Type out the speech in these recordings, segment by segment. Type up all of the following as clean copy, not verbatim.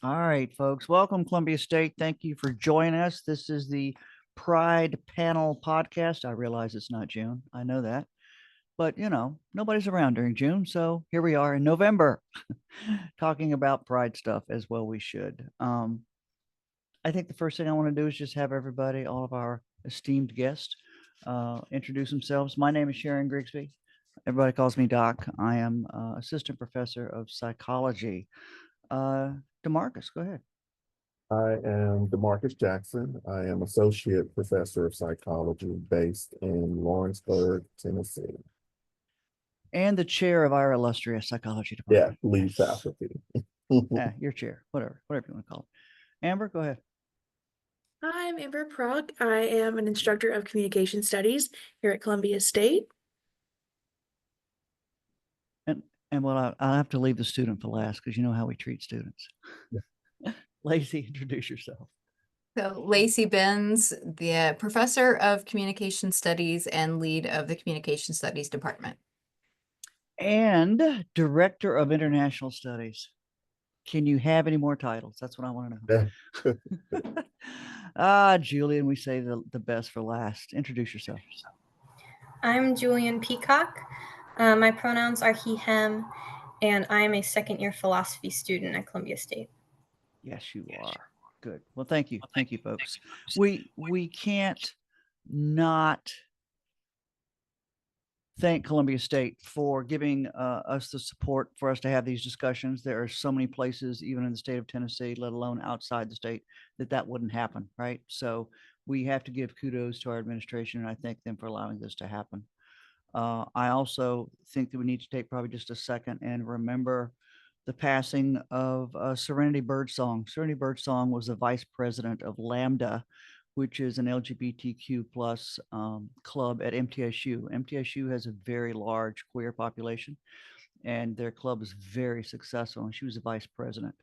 All right, folks. Welcome, Columbia State. Thank you for joining us. This is the Pride Panel Podcast. I realize it's not June. I know that. But, nobody's around during June. So here we are in November talking about Pride stuff as well we should. I think the first thing I want to do is just have everybody, all of our esteemed guests, introduce themselves. My name is Sharon Grigsby. Everybody calls me Doc. I am assistant professor of psychology. DeMarcus, go ahead. I am DeMarcus Jackson. I am Associate Professor of Psychology based in Lawrenceburg, Tennessee. And the chair of our illustrious psychology Yeah, department. lead faculty. Your chair, whatever you want to call it. Amber, go ahead. Hi, I'm Amber Prock. I am an instructor of communication studies here at Columbia State. And well, I'll have to leave the student for last because you know how we treat students. Lacey, introduce yourself. So Lacey Benz, the professor of communication studies and lead of the communication studies department. And director of international studies. Can you have any more titles? That's what I want to know. Julian, we say the best for last. Introduce yourself. I'm Julian Peacock. My pronouns are he, him, and I am a second-year philosophy student at Columbia State. Yes, you are. Good. Well, thank you. Thank you, folks. We can't not thank Columbia State for giving us the support for us to have these discussions. There are so many places, even in the state of Tennessee, let alone outside the state, that wouldn't happen, right? So we have to give kudos to our administration, and I thank them for allowing this to happen. I also think that we need to take probably just a second and remember the passing of Serenity Birdsong. Serenity Birdsong was the vice president of Lambda, which is an LGBTQ plus club at MTSU. MTSU has a very large queer population, and their club is very successful. And she was the vice president.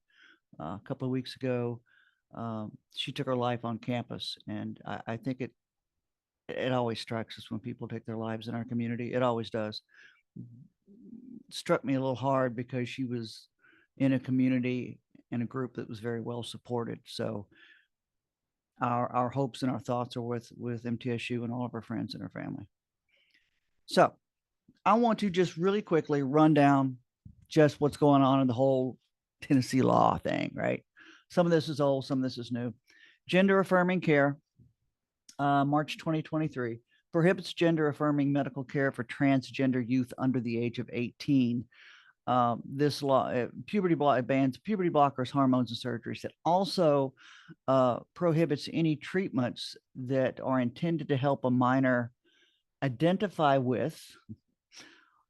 A couple of weeks ago, she took her life on campus, and I think it always strikes us when people take their lives in our community. It always does. It struck me a little hard because she was in a community, in a group that was very well supported. So our hopes and our thoughts are with MTSU and all of our friends and our family. So I want to just really quickly run down just what's going on in the whole Tennessee law thing, right? Some of this is old, some of this is new. Gender affirming care, March 2023, prohibits gender affirming medical care for transgender youth under the age of 18. This law, bans puberty blockers, hormones, and surgeries. It also prohibits any treatments that are intended to help a minor identify with,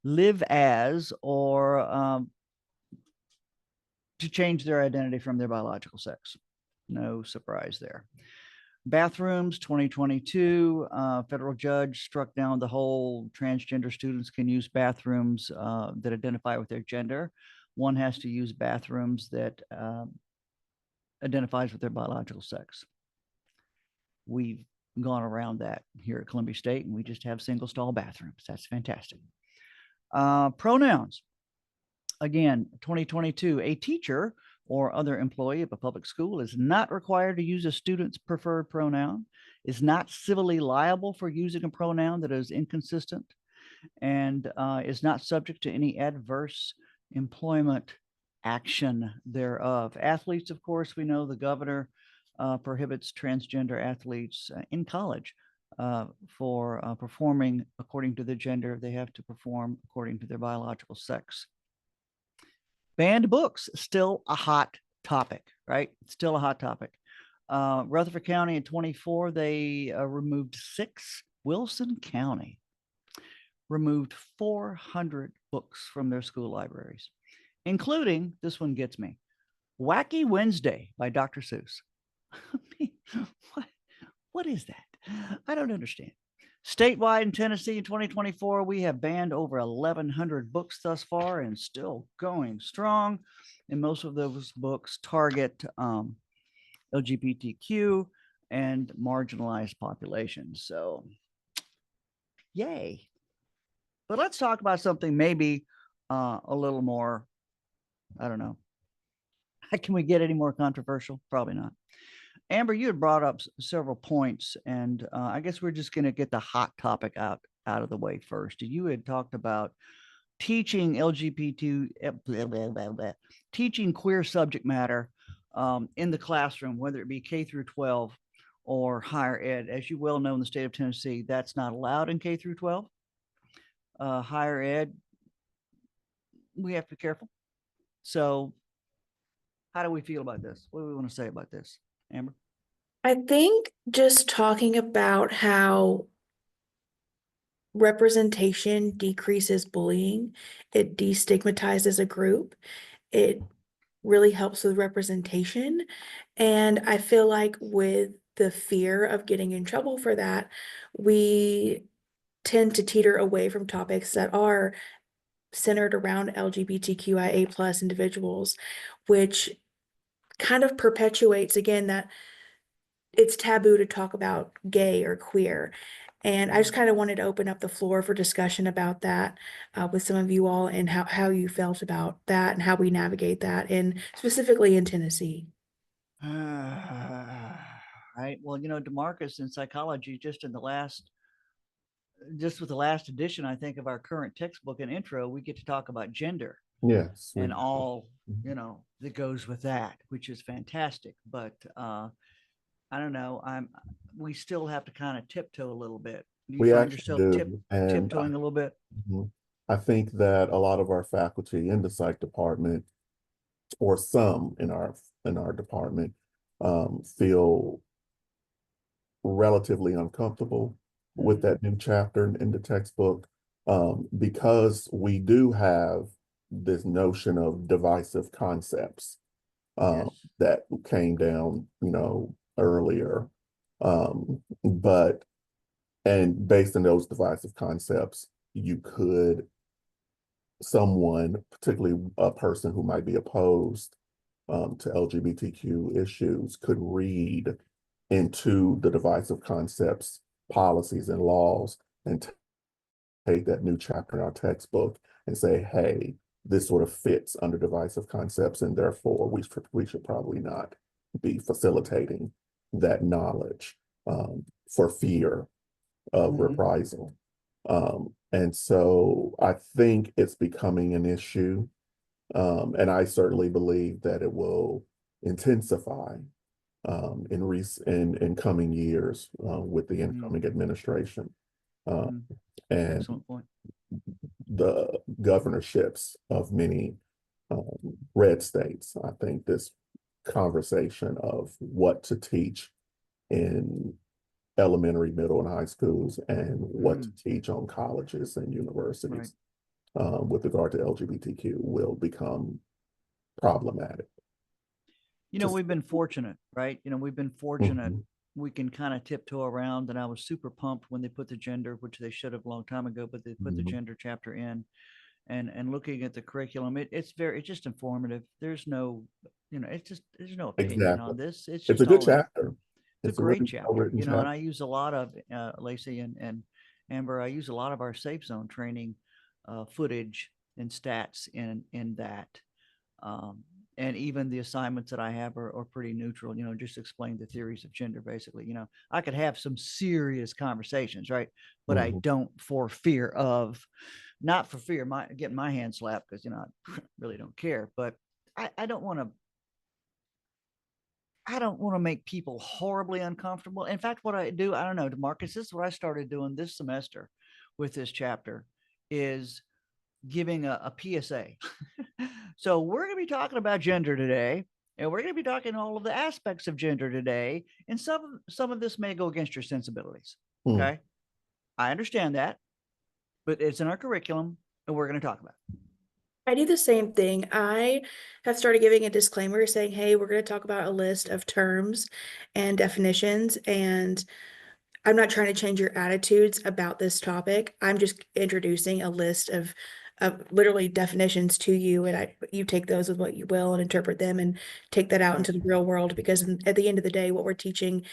live as, or to change their identity from their biological sex. No surprise there. Bathrooms, 2022, federal judge struck down the whole transgender students can use bathrooms that identify with their gender. One has to use bathrooms that identifies with their biological sex. We've gone around that here at Columbia State, and we just have single stall bathrooms. That's fantastic. Pronouns. Again, 2022, a teacher or other employee of a public school is not required to use a student's preferred pronoun, is not civilly liable for using a pronoun that is inconsistent, and is not subject to any adverse employment action thereof. Athletes, of course, we know the governor prohibits transgender athletes in college for performing according to their gender. They have to perform according to their biological sex. Banned books, still a hot topic, right? Still a hot topic. Rutherford County in 24, they removed 6. Wilson County removed 400 books from their school libraries, including, this one gets me, Wacky Wednesday by Dr. Seuss. What is that? I don't understand. Statewide in Tennessee in 2024, we have banned over 1,100 books thus far and still going strong. And most of those books target LGBTQ and marginalized populations. So, yay. But let's talk about something maybe a little more, I don't know, Can we get any more controversial? Probably not. Amber, you had brought up several points, and I guess we're just going to get the hot topic out of the way first. You had talked about teaching LGBT, teaching queer subject matter in the classroom, whether it be K through 12 or higher ed. As you well know, in the state of Tennessee, that's not allowed in K through 12. Higher ed, we have to be careful. So how do we feel about this? What do we want to say about this, Amber? I think just talking about how representation decreases bullying, it destigmatizes a group, it really helps with representation. And I feel like with the fear of getting in trouble for that, we tend to teeter away from topics that are centered around LGBTQIA plus individuals, which kind of perpetuates again that it's taboo to talk about gay or queer. And I just kind of wanted to open up the floor for discussion about that with some of you all, and how you felt about that and how we navigate that, and specifically in Tennessee. Right. Well, DeMarcus in psychology, just with the last edition, I think, of our current textbook and intro, we get to talk about gender Yes. and all, that goes with that, which is fantastic. But I don't know. We still have to kind of tiptoe a little bit. Do you We find actually yourself do. And tiptoeing a little bit? I think that a lot of our faculty in the psych department, or some in our department, feel relatively uncomfortable with that new chapter in the textbook, because we do have this notion of divisive concepts Yes. that came down, earlier. And based on those divisive concepts, someone, particularly a person who might be opposed to LGBTQ issues, could read into the divisive concepts, policies, and laws, and take that new chapter in our textbook and say, hey, this sort of fits under divisive concepts, and therefore we should probably not be facilitating that knowledge for fear of reprisal. And so I think it's becoming an issue. And I certainly believe that it will intensify in coming years with the incoming administration. And Excellent point. the governorships of many red states. I think this conversation of what to teach in elementary, middle, and high schools, and what to teach on colleges and universities with regard to LGBTQ will become problematic. We've been fortunate, right? We've been fortunate. We can kind of tiptoe around, and I was super pumped when they put the gender, which they should have a long time ago, but they put the gender chapter in, and looking at the curriculum, it's just informative. There's no, there's no opinion on this. It's a good chapter. It's a great really chapter, chapter. and I use a lot of Lacey and Amber. I use a lot of our Safe Zone training footage and stats in that. And even the assignments that I have are pretty neutral, just explain the theories of gender, basically. I could have some serious conversations, right? But I don't, for fear of, not for fear of getting my hand slapped, because, I really don't care. But I don't want to make people horribly uncomfortable. In fact, what I do, I don't know, DeMarcus, this is what I started doing this semester with this chapter, is giving a PSA. So we're going to be talking about gender today, and we're going to be talking all of the aspects of gender today. And some of this may go against your sensibilities. Okay. I understand that, but it's in our curriculum, and we're going to talk about it. I do the same thing. I have started giving a disclaimer saying, hey, we're going to talk about a list of terms and definitions, and I'm not trying to change your attitudes about this topic. I'm just introducing a list of literally definitions to you, and you take those with what you will and interpret them and take that out into the real world, because at the end of the day, what we're teaching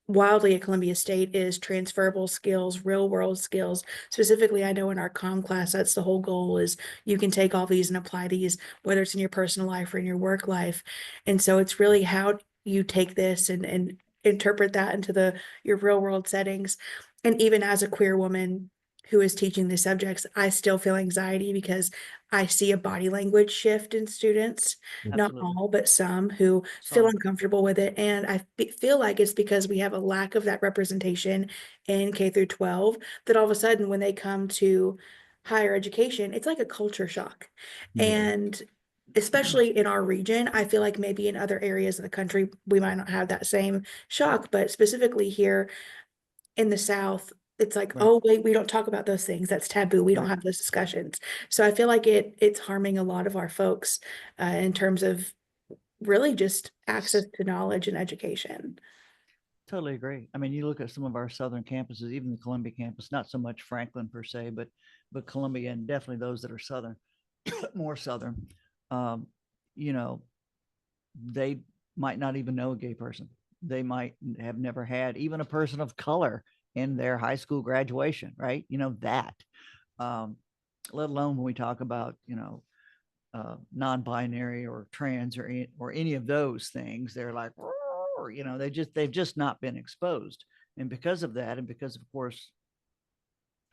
wildly at Columbia State is transferable skills, real world skills. Specifically, I know in our comm class, that's the whole goal is you can take all these and apply these, whether it's in your personal life or in your work life. And so it's really how you take this and interpret that into your real world settings. And even as a queer woman who is teaching these subjects, I still feel anxiety because I see a body language shift in students, not Absolutely. all, but some who feel Some. uncomfortable with it. And I feel like it's because we have a lack of that representation in K through 12 that all of a sudden when they come to higher education, it's like a culture shock. Mhm. And especially in our region, I feel like maybe in other areas of the country, we might not have that same shock, but specifically here in the South, it's like, Right. oh, wait, we don't talk about those things. That's taboo. We don't Right. have those discussions. So I feel like it's harming a lot of our folks in terms of really just access to knowledge and education. Totally agree. I mean, you look at some of our southern campuses, even the Columbia campus, not so much Franklin per se, but Columbia and definitely those that are southern, more southern. Um, you know, they might not even know a gay person. They might have never had even a person of color in their high school graduation, right? You know that. Um, let alone when we talk about, non-binary or trans or any of those things, they're like, they've just not been exposed, and because of that, and because of course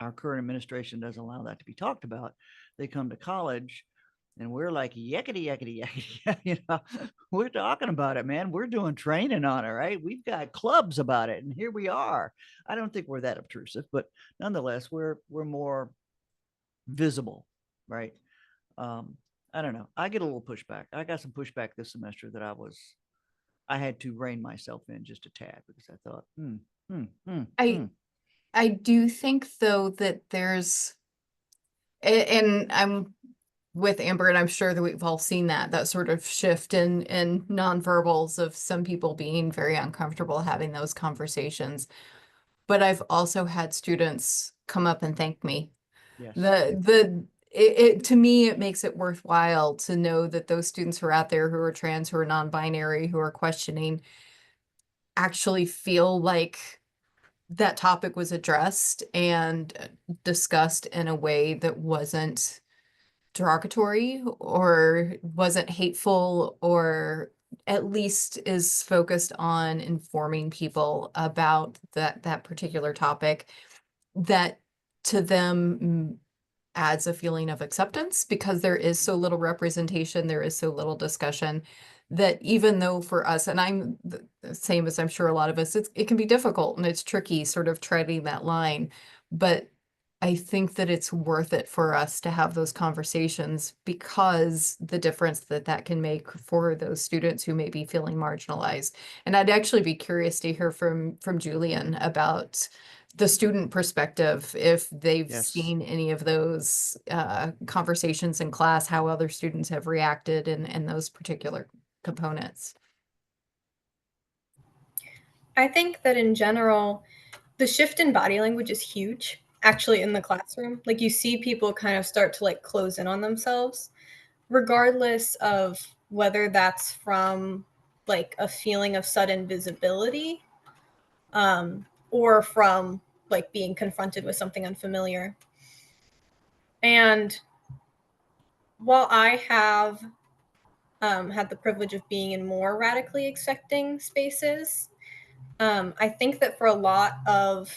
our current administration doesn't allow that to be talked about, they come to college, and we're like yakety yakety yakety, we're talking about it, man. We're doing training on it, right? We've got clubs about it, and here we are. I don't think we're that obtrusive, but nonetheless, we're more visible, right? Um, I don't know. I get a little pushback. I got some pushback this semester that I had to rein myself in just a tad because I thought, I do think though that there's, and I'm with Amber, and I'm sure that we've all seen that sort of shift in nonverbals of some people being very uncomfortable having those conversations. But I've also had students come up and thank me. yes, To me, it makes it worthwhile to know that those students who are out there who are trans, who are non-binary, who are questioning, actually feel like that topic was addressed and discussed in a way that wasn't derogatory or wasn't hateful, or at least is focused on informing people about that particular topic, that to them adds a feeling of acceptance, because there is so little representation, there is so little discussion, that even though for us, and I'm the same as I'm sure a lot of us, it can be difficult and it's tricky sort of treading that line, but I think that it's worth it for us to have those conversations, because the difference that can make for those students who may be feeling marginalized. And I'd actually be curious to hear from Julian about the student perspective, if they've yes. seen any of those conversations in class, how other students have reacted in those particular components. I think that in general, the shift in body language is huge actually in the classroom. Like you see people kind of start to like close in on themselves, regardless of whether that's from like a feeling of sudden visibility, or from like being confronted with something unfamiliar. And while I have had the privilege of being in more radically accepting spaces, I think that for a lot of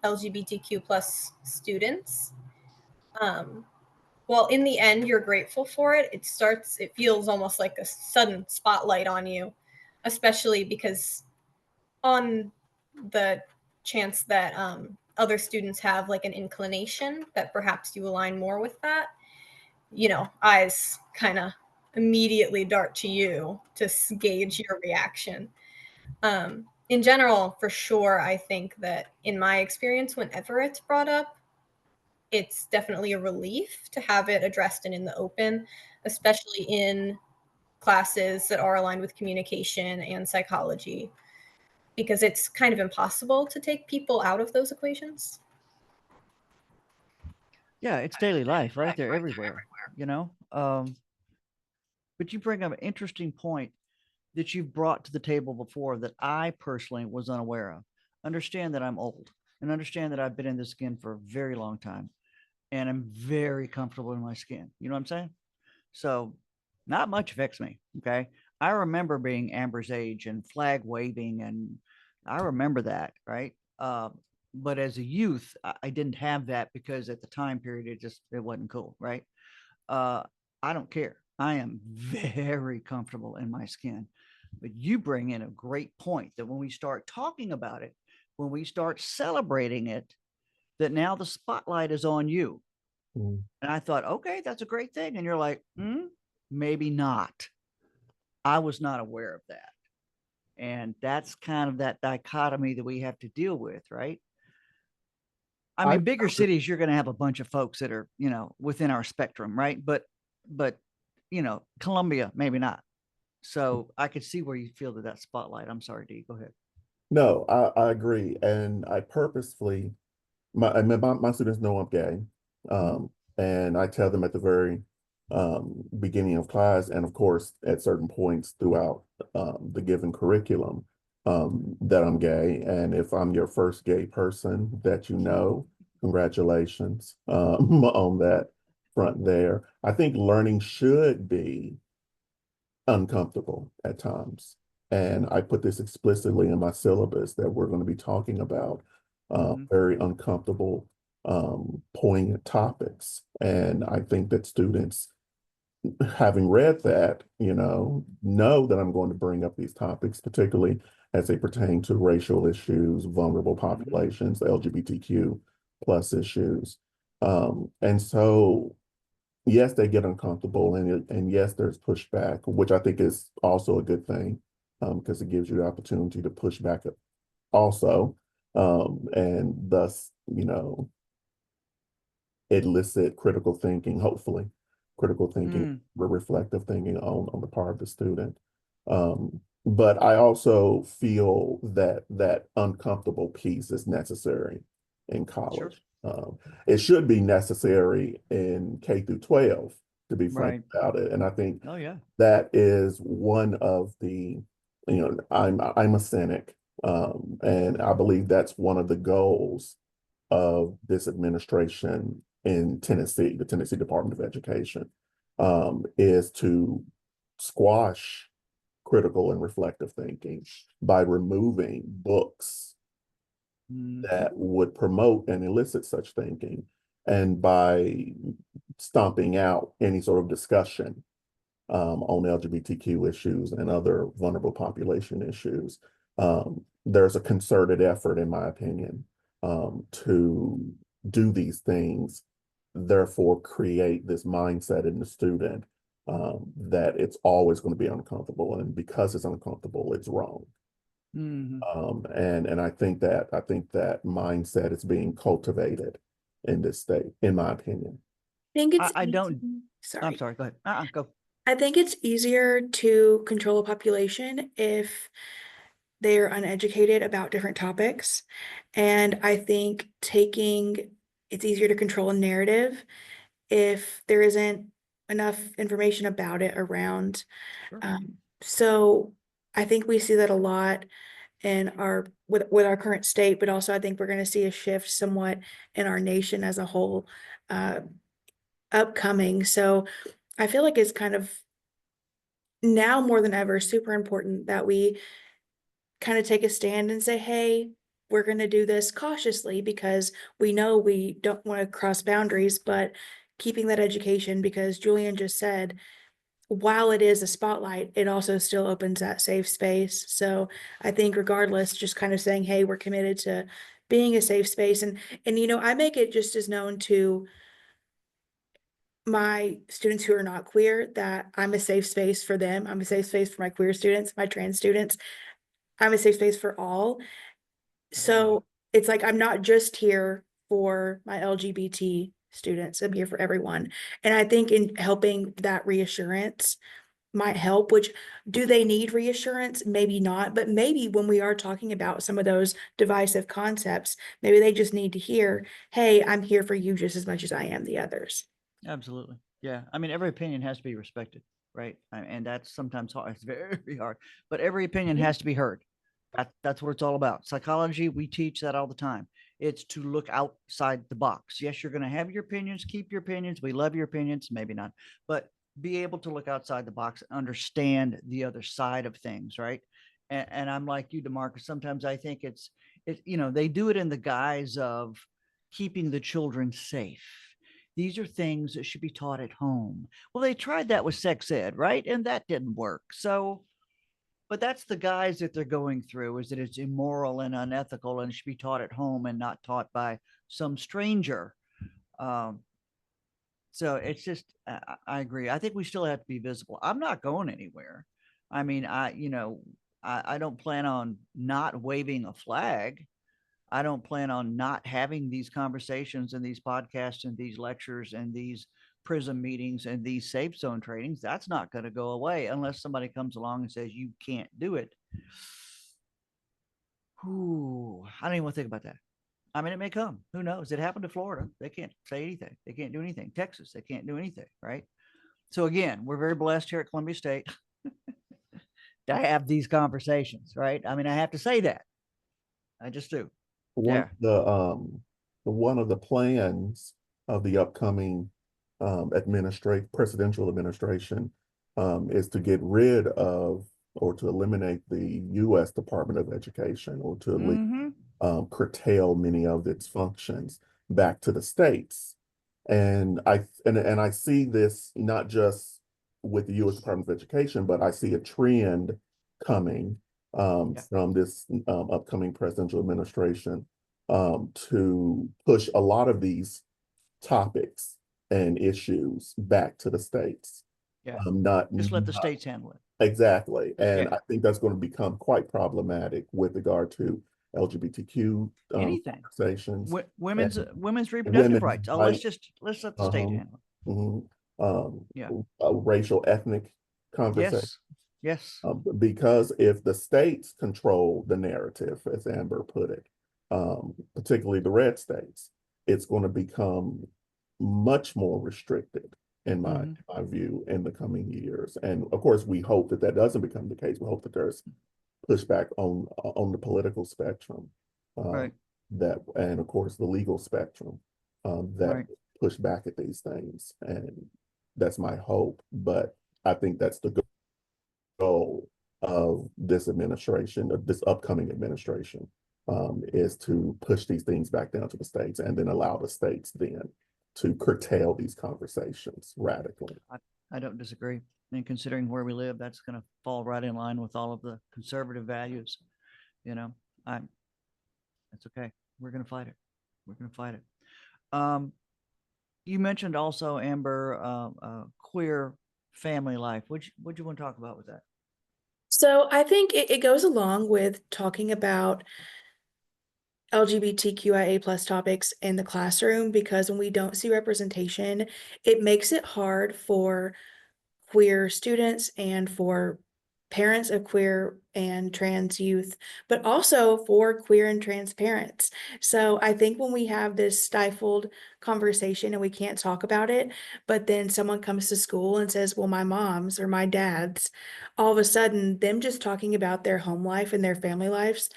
LGBTQ plus students, well, in the end, you're grateful for it. It feels almost like a sudden spotlight on you, especially because on the chance that other students have like an inclination that perhaps you align more with that, eyes kind of immediately dart to you to gauge your reaction. In general, for sure, I think that in my experience, whenever it's brought up, it's definitely a relief to have it addressed and in the open, especially in classes that are aligned with communication and psychology, because it's kind of impossible to take people out of those equations. Yeah, it's daily life, right? They're everywhere, you know. But you bring up an interesting point that you've brought to the table before that I personally was unaware of. understand that I'm old and understand that I've been in this skin for a very long time and I'm very comfortable in my skin. You know what I'm saying? So not much affects me. Okay. I remember being Amber's age and flag waving, and I remember that. Right. But as a youth, I didn't have that because at the time period, it wasn't cool. Right. Uh, I don't care. I am very comfortable in my skin. But you bring in a great point that when we start talking about it, when we start celebrating it, that now the spotlight is on you. Mm. And I thought, okay, that's a great thing. And you're like, maybe not. I was not aware of that. And that's kind of that dichotomy that we have to deal with, right? I I mean, bigger cities, you're going to have a bunch of folks that are, within our spectrum, right? But, Columbia, maybe not. So I could see where you feel that spotlight. I'm sorry, D, go ahead. No, I agree. And I purposefully, my students know I'm gay. And I tell them at the very beginning of class, and of course, at certain points throughout the given curriculum, that I'm gay. And if I'm your first gay person that you know, congratulations on that front there. I think learning should be uncomfortable at times. And I put this explicitly in my syllabus that we're going to be talking about very uncomfortable, poignant topics. And I think that students, having read that, know that I'm going to bring up these topics, particularly as they pertain to racial issues, vulnerable populations, LGBTQ plus issues. And so yes, they get uncomfortable, and yes, there's pushback, which I think is also a good thing, because it gives you the opportunity to push back also, and thus, elicit critical thinking, hopefully, critical thinking, reflective thinking on the part of the student. But I also feel that that uncomfortable piece is necessary in college. It should be necessary in K through 12, to be frank about it. And I think that is one of the, I'm a cynic, and I believe that's one of the goals of this administration in Tennessee, the Tennessee Department of Education, is to squash critical and reflective thinking by removing books that would promote and elicit such thinking, and by stomping out any sort of discussion on LGBTQ issues and other vulnerable population issues. There's a concerted effort, in my opinion, to do these things, therefore create this mindset in the student that it's always going to be uncomfortable, and because it's uncomfortable, it's wrong. And I think that mindset is being cultivated in this state, in my opinion. I think it's I don't. sorry. I'm sorry. Go ahead. Go. I think it's easier to control a population if they're uneducated about different topics. And I think it's easier to control a narrative if there isn't enough information about it around. So I think we see that a lot in with our current state, but also I think we're going to see a shift somewhat in our nation as a whole upcoming. So I feel like it's kind of now more than ever super important that we kind of take a stand and say, hey, we're going to do this cautiously because we know we don't want to cross boundaries, but keeping that education, because Julian just said, while it is a spotlight, it also still opens that safe space. So I think regardless, just kind of saying, hey, we're committed to being a safe space. And I make it just as known to my students who are not queer that I'm a safe space for them. I'm a safe space for my queer students, my trans students. I'm a safe space for all. So it's like, I'm not just here for my LGBT students. I'm here for everyone. And I think in helping that reassurance might help, which do they need reassurance? Maybe not, but maybe when we are talking about some of those divisive concepts, maybe they just need to hear, hey, I'm here for you just as much as I am the others. Absolutely. Yeah. I mean, every opinion has to be respected, right? And that's sometimes hard. It's very hard, but every opinion has to be heard. That's what it's all about. Psychology, we teach that all the time. It's to look outside the box. Yes, you're going to have your opinions, keep your opinions. We love your opinions, maybe not, but be able to look outside the box, understand the other side of things, right? And I'm like you, DeMarcus. Sometimes I think they do it in the guise of keeping the children safe. These are things that should be taught at home. Well, they tried that with sex ed, right? And that didn't work. So, but that's the guise that they're going through, is that it's immoral and unethical and should be taught at home and not taught by some stranger. Um, so it's just, I agree. I think we still have to be visible. I'm not going anywhere. I mean, I don't plan on not waving a flag. I don't plan on not having these conversations and these podcasts and these lectures and these prism meetings and these safe zone trainings. That's not going to go away unless somebody comes along and says you can't do it. Ooh, I don't even want to think about that. I mean, it may come. Who knows? It happened to Florida. They can't say anything. They can't do anything. Texas, they can't do anything, right? So again, we're very blessed here at Columbia State to have these conversations, right? I mean, I have to say that. I just do. One of the plans of the upcoming presidential administration is to get rid of or to eliminate the U.S. Department of Education, or to at least curtail many of its functions back to the states. And I see this not just with the U.S. Department of Education, but I see a trend coming from this upcoming presidential administration to push a lot of these topics and issues back to the states. Yeah. Just let the states handle it. Exactly. And Yeah. I think that's going to become quite problematic with regard to LGBTQ Anything. conversations. Women's reproductive women's rights. Oh, rights. let's let the state handle it. Yeah. Racial, ethnic conversation. Yes. Because if the states control the narrative, as Amber put it, particularly the red states, it's going to become much more restricted, in my view, in the coming years. And of course, we hope that that doesn't become the case. We hope that there's pushback on the political spectrum, Right. and of course the legal spectrum, that push back at these things. And that's my hope. But I think that's the goal of this administration, of this upcoming administration, is to push these things back down to the states, and then allow the states then to curtail these conversations radically. I don't disagree. And considering where we live, that's going to fall right in line with all of the conservative values. That's okay. We're going to fight it. We're going to fight it. You mentioned also, Amber, queer family life. What you want to talk about with that? So I think it goes along with talking about LGBTQIA plus topics in the classroom, because when we don't see representation, it makes it hard for queer students and for parents of queer and trans youth, but also for queer and trans parents. So I think when we have this stifled conversation and we can't talk about it, but then someone comes to school and says, well, my mom's or my dad's, all of a sudden them just talking about their home life and their family lives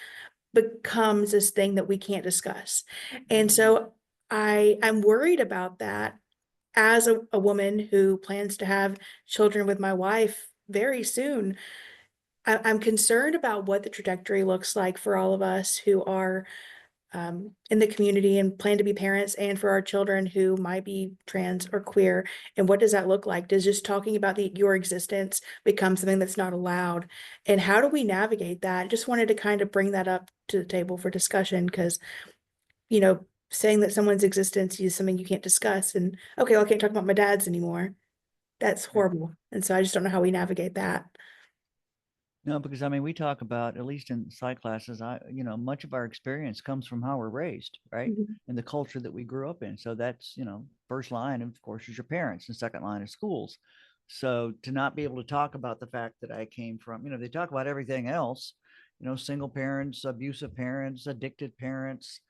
becomes this thing that we can't discuss. And so I'm worried about that as a woman who plans to have children with my wife very soon. I'm concerned about what the trajectory looks like for all of us who are in the community and plan to be parents, and for our children who might be trans or queer. And what does that look like? Does just talking about your existence become something that's not allowed? And how do we navigate that? Just wanted to kind of bring that up to the table for discussion, because, saying that someone's existence is something you can't discuss, and okay, well, I can't talk about my dad's anymore. That's horrible. And so I just don't know how we navigate that. No, because I mean, we talk about, at least in psych classes, much of our experience comes from how we're raised, right? And the culture that we grew up in. So that's, first line, of course, is your parents, and second line is schools. So to not be able to talk about the fact that I came from, they talk about everything else, single parents, abusive parents, addicted parents,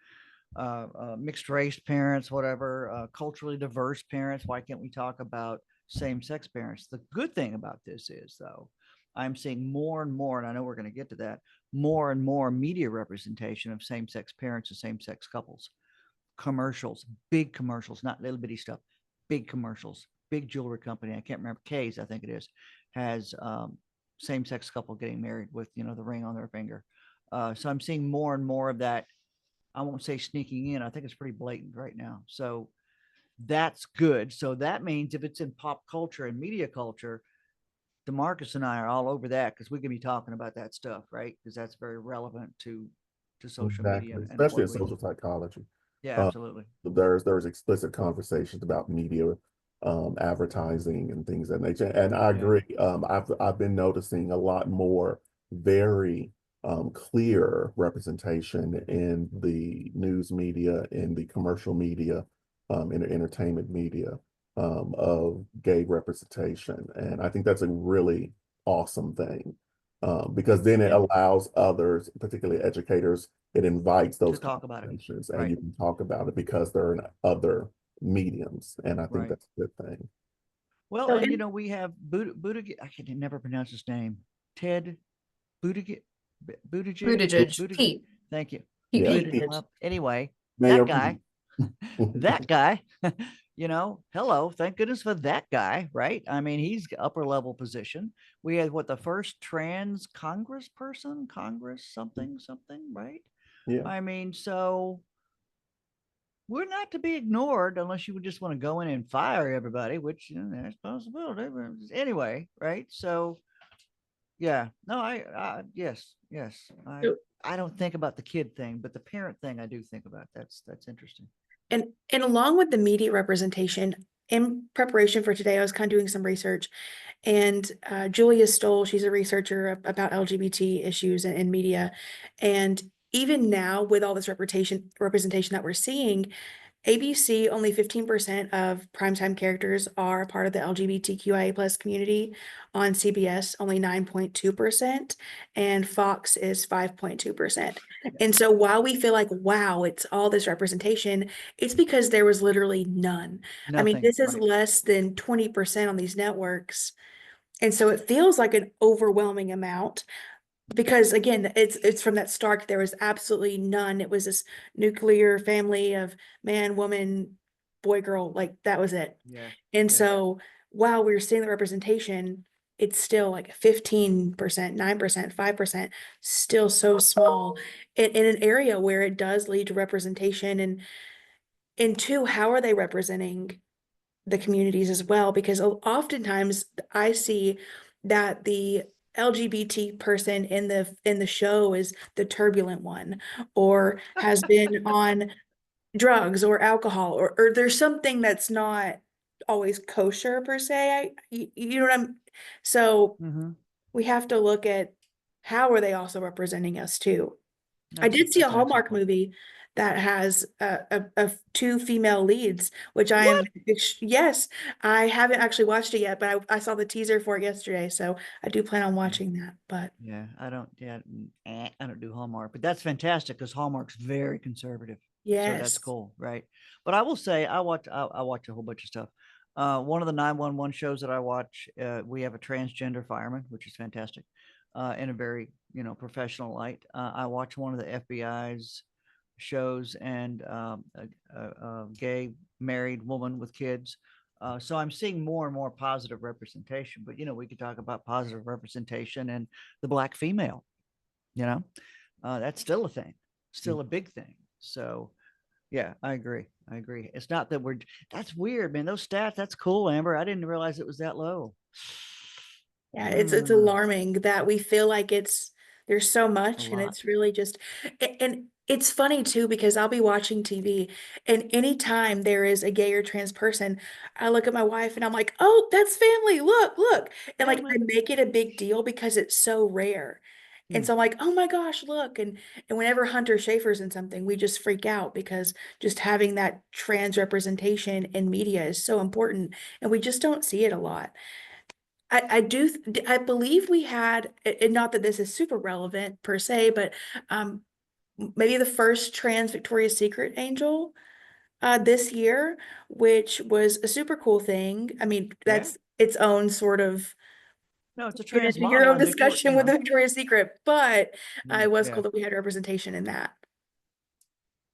mixed race parents, whatever, culturally diverse parents. Why can't we talk about same-sex parents? The good thing about this is, though, I'm seeing more and more, and I know we're going to get to that, more and more media representation of same-sex parents and same-sex couples. Commercials, big commercials, not little bitty stuff, big commercials. Big jewelry company, I can't remember, K's, I think it is, has same-sex couple getting married with, the ring on their finger. So I'm seeing more and more of that. I won't say sneaking in. I think it's pretty blatant right now. So that's good. So that means if it's in pop culture and media culture, DeMarcus and I are all over that because we can be talking about that stuff, right? Because that's very relevant to social media Exactly, and especially in what we, social psychology. yeah, absolutely. There's explicit conversations about media, advertising and things of that nature. And I agree. I've been noticing a lot more very clear representation in the news media, in the commercial media, in the entertainment media, of gay representation. And I think that's a really awesome thing. Because then it Yeah. allows others, particularly educators, it invites those talk about it. conversations, and Right. you can talk about it because they're in other mediums. And I think Right. that's a good thing. Well, So and in- we have Buttigieg. I can never pronounce his name. Ted Buttigieg. Buttigieg, Pete. Thank you. Pete Yeah. Buttigieg. Well, anyway, Mayor that guy, that guy, hello, thank goodness for that guy, right? I mean, he's upper level position. We had the first trans Congress something, right? Yeah. I mean, so we're not to be ignored unless you would just want to go in and fire everybody, which there's possibility. But anyway, right? So yeah, no, yes, So- I don't think about the kid thing, but the parent thing I do think about. That's interesting. And along with the media representation, in preparation for today, I was kind of doing some research, and Julia Stoll, she's a researcher about LGBT issues in media, and even now with all this representation that we're seeing, ABC, only 15% of primetime characters are part of the LGBTQIA plus community. On CBS, only 9.2%, and Fox is 5.2%. And so while we feel like, wow, it's all this representation, it's because there was literally none. I mean, Nothing, this is right. less than 20% on these networks. And so it feels like an overwhelming amount. Because again, it's from that start, there was absolutely none. It was this nuclear family of man, woman, boy, girl, like that was it. Yeah. And Yeah. so while we're seeing the representation, it's still like 15%, 9%, 5%, still so small in an area where it does lead to representation. And two, how are they representing the communities as well? Because oftentimes I see that the LGBT person in the show is the turbulent one, or has been on drugs or alcohol, or there's something that's not always kosher per se. You know what I'm, so Mhm. we have to look at how are they also representing us too. I did see a That's an excellent Hallmark point. movie that has two female leads, which I am, yes, I haven't actually watched it yet, but I saw the teaser for it yesterday, so I do plan on watching that, but Yeah, I don't do Hallmark, but that's fantastic because Hallmark's very conservative. So that's yes. cool, right? But I will say I watch a whole bunch of stuff. One of the 911 shows that I watch, we have a transgender fireman, which is fantastic, in a very professional light. I watch one of the FBI's shows and a gay married woman with kids. So I'm seeing more and more positive representation. But we could talk about positive representation and the Black female. That's still a thing, still a big thing. So yeah, I agree. It's not that that's weird, man. Those stats, that's cool, Amber. I didn't realize it was that low. Yeah, it's alarming that we feel like there's so much, and lot. it's really just, and it's funny too, because I'll be watching TV, and anytime there is a gay or trans person, I look at my wife and I'm like, oh, that's family, look. And like I Family. make it a big deal because it's so rare. And so I'm like, oh my gosh, look. And whenever Hunter Schafer's in something, we just freak out because just having that trans representation in media is so important, and we just don't see it a lot. I believe we had, and not that this is super relevant per se, but maybe the first trans Victoria's Secret angel this year, which was a super cool thing. I mean, that's its own sort of No, it's a Get trans into your model. own and Victoria, discussion you with know, the Victoria's Secret, but it was yeah. cool that we had representation in that.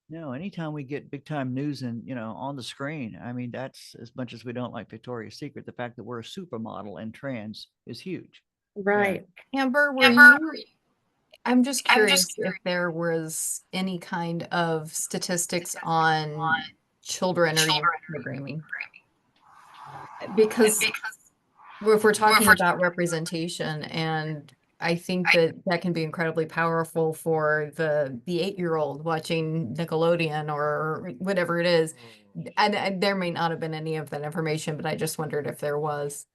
No, anytime we get big time news and, you know, on the screen, I mean, that's as much as we don't like Victoria's Secret, the fact that we're a supermodel and trans is huge. Right. Amber, were you? I'm just curious if there was any kind of statistics on children or youth programming. Because if we're talking about representation, and I think that that can be incredibly powerful for the 8-year-old watching Nickelodeon or whatever it is. And there may not have been any of that information, but I just wondered if there was.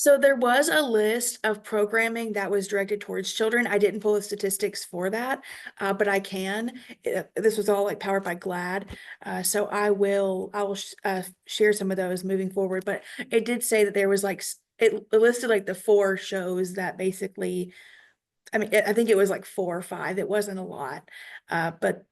So there was a list of programming that was directed towards children. I didn't pull the statistics for that, but I can. This was all like powered by GLAD, so I will share some of those moving forward. But it did say that there was like it listed like the 4 shows that basically, I mean, I think it was like 4 or 5. It wasn't a lot, but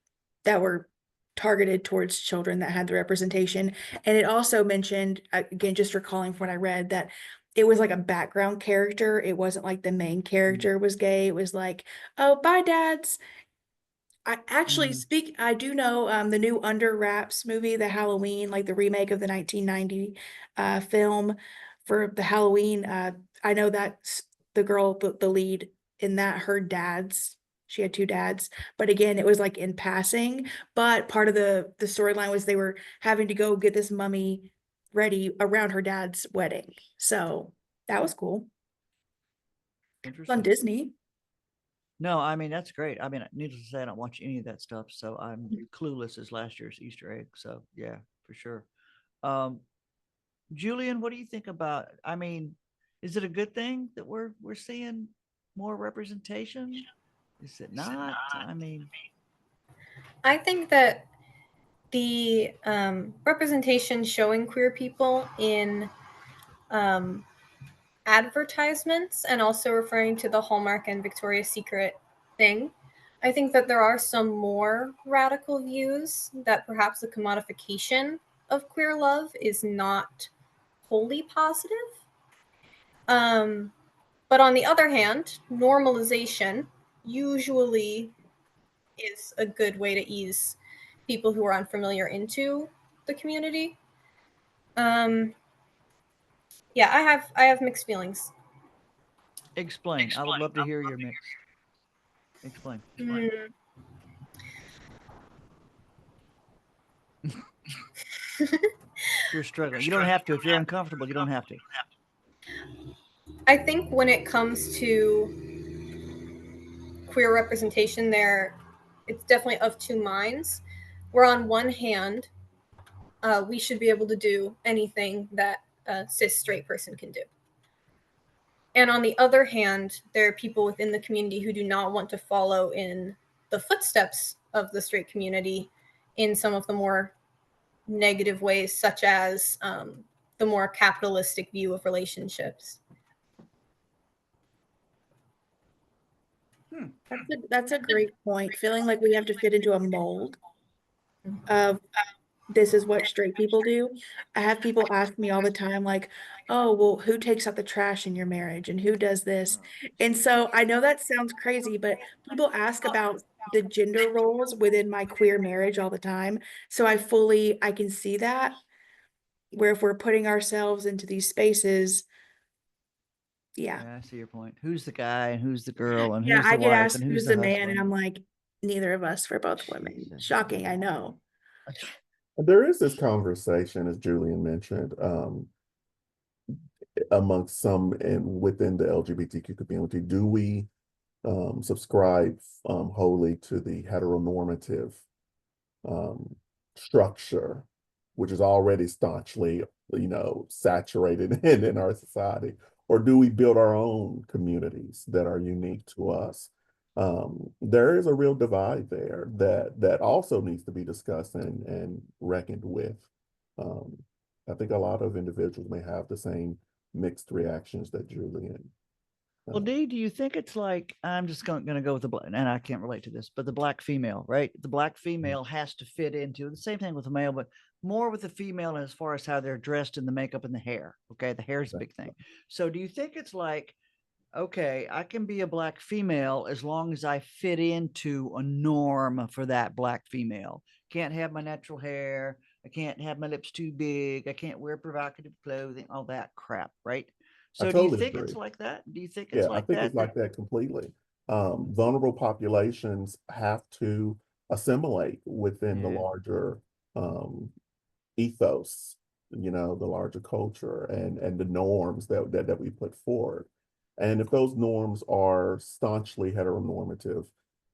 that were targeted towards children that had the representation. And it also mentioned, again, just recalling from what I read, that it was like a background character. It wasn't like the main character was gay. It was like, oh, bye, dads. I actually I do know the new Under Wraps movie, the Halloween, like the remake of the 1990 film for the Halloween. I know that's the girl, the lead in that, her dad's, she had 2 dads, but again, it was like in passing. But part of the storyline was they were having to go get this mummy ready around her dad's wedding. So that was cool. It was on Interesting. Disney. No, I mean, that's great. I mean, needless to say, I don't watch any of that stuff, so I'm clueless as last year's Easter egg. So yeah, for sure. Julian, what do you think about, I mean, is it a good thing that we're seeing more representation? Is it not? I mean, I think that the representation showing queer people in advertisements and also referring to the Hallmark and Victoria's Secret thing, I think that there are some more radical views that perhaps the commodification of queer love is not wholly positive. But on the other hand, normalization usually is a good way to ease people who are unfamiliar into the community. Yeah, I have mixed feelings. explain. I would love to hear your mix. Explain. You're struggling. You don't have to. If you're uncomfortable, you don't have to. I think when it comes to queer representation, it's definitely of 2 minds. Where on one hand, we should be able to do anything that a cis straight person can do. And on the other hand, there are people within the community who do not want to follow in the footsteps of the straight community in some of the more negative ways, such as the more capitalistic view of relationships. That's a great point. Feeling like we have to fit into a mold of this is what straight people do. I have people ask me all the time, like, oh, well, who takes out the trash in your marriage and who does this? And so I know that sounds crazy, but people ask about the gender roles within my queer marriage all the time. So I can see that, where if we're putting ourselves into these spaces, yeah. Yeah, I see your point. Who's the guy and who's the girl and Yeah, who's I the get wife asked and who's who's the the man, and husband? I'm like, neither of us, for both women. Jesus. Shocking, I know. There is this conversation, as Julian mentioned, amongst some and within the LGBTQ community. Do we subscribe wholly to the heteronormative structure, which is already staunchly, saturated in our society, or do we build our own communities that are unique to us? There is a real divide there that also needs to be discussed and reckoned with. I think a lot of individuals may have the same mixed reactions that Julian. Well, Dee, do you think it's like, I'm just going to go with the black, and I can't relate to this, but the black female, right? The black female has to fit into the same thing with the male, but more with the female as far as how they're dressed and the makeup and the hair. Okay. The hair is a big thing. So do you think it's like, okay, I can be a black female as long as I fit into a norm for that black female. Can't have my natural hair. I can't have my lips too big. I can't wear provocative clothing, all that crap, right? I So do you totally think agree. it's like that? Do you think it's Yeah, I like think it's that? like that completely. Vulnerable populations have to assimilate within the Yeah. larger um, ethos, the larger culture and the norms that we put forward. And if those norms are staunchly heteronormative, Mhm.